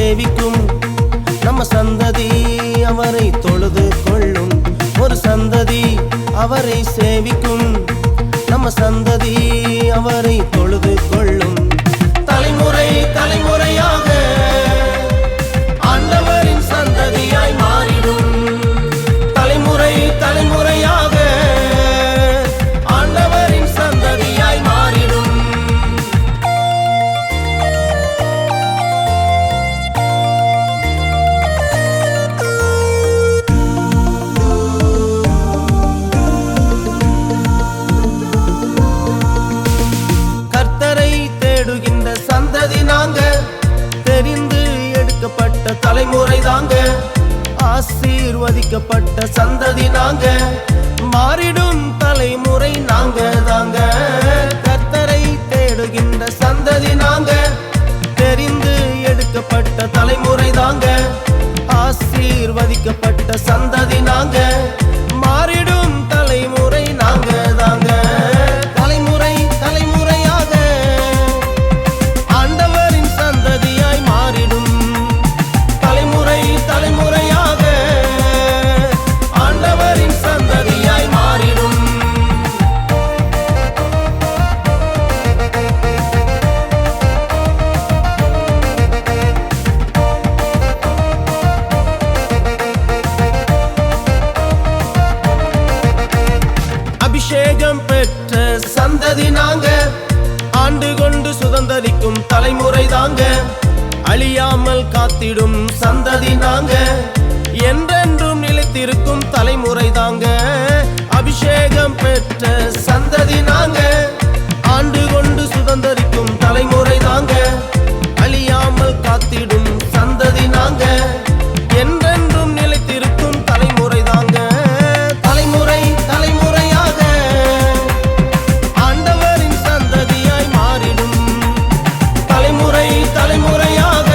சேவிக்கும் நம்ம சந்ததி அவரை தொழுது கொள்ளும். ஒரு சந்ததி அவரை சேவிக்கும் நம்ம சந்ததி அவரை தொழுது கொள்ளும். தலைமுறை தலைமுறையாக ஆண்டவரின் சந்ததியாய் மாறிடும். தலைமுறை தலைமுறையாக ஆண்டவரின் சந்ததியாய் மாறிடும். கர்த்தரை தேடுகின்ற சந்ததி நாங்க, தெரிந்து எடுக்கப்பட்ட தலைமுறை தாங்க, ஆசீர்வதிக்கப்பட்ட சந்ததி நாங்க, மாறிடும் தலைமுறை நாங்க தாங்க. கர்த்தரை தேடுகின்ற சந்ததி நாங்க, தெரிந்து எடுக்கப்பட்ட தலைமுறை தாங்க, ஆசீர்வதிக்கப்பட்ட சந்ததி நாங்க, மாறிடும் தலைமுறை நாங்க தாங்க. தலைமுறை தலைமுறையாக ஆண்டவரின் சந்ததியாய் மாறிடும். தலைமுறை தலைமுறையாக ஆண்டவரின் சந்ததியாய் மாறிடும். அபிஷேகம் பெற்ற சந்ததி நாங்க, ஆண்டு கொண்டு சுதந்தரிக்கும் தலைமுறை தாங்க, அழியாமல் காத்திடும் சந்ததி நாங்க, என்றென்றும் நிலைத்திருக்கும் தலைமுறை தாங்க. அபிஷேகம் பெற்ற சந்ததி நாங்க, ஆண்டு கொண்டு சுதந்தரிக்கும் தலைமுறை தாங்க, அழியாமல் காத்திடும் சந்ததி நாங்க, என்றென்றும் நிலைத்திருக்கும் தலைமுறை தாங்க. தலைமுறை தலைமுறையாக ஆண்டவரின் சந்ததியாய் மாறிடும். தலைமுறை தலைமுறையாக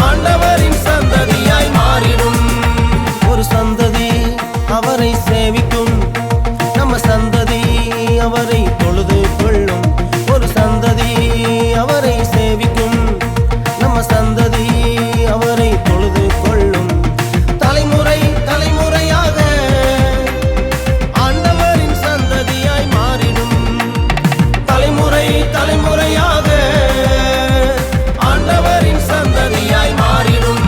ஆண்டவரின் சந்ததியாய் மாறிடும். ஒரு சந்ததி அவரை சேவிக்கும் நம்ம சந்ததி அவரை தொழுது கொள்ளும். ஒரு சந்ததி அவரை சேவிக்கும் நம்ம சந்ததி அவரை தொழுது கொள்ளும். தலைமுறை தலைமுறையாக ஆண்டவரின் சந்ததியாய் மாறிடும். தலைமுறை தலைமுறையாக ஆண்டவரின் சந்ததியாய் மாறிடும்.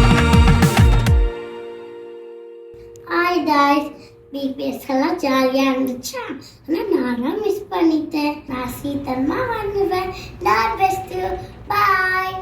ஹாய் டாய்ஸ், பிபிஎஸ் எல்லாம் ஜாலியாக இருந்துச்சா? ஆனால் நானும் மிஸ் பண்ணிட்டேன். நான் சீக்கிரமாக வந்துடுவேன். நான் பெஸ்ட்டு. பாய்.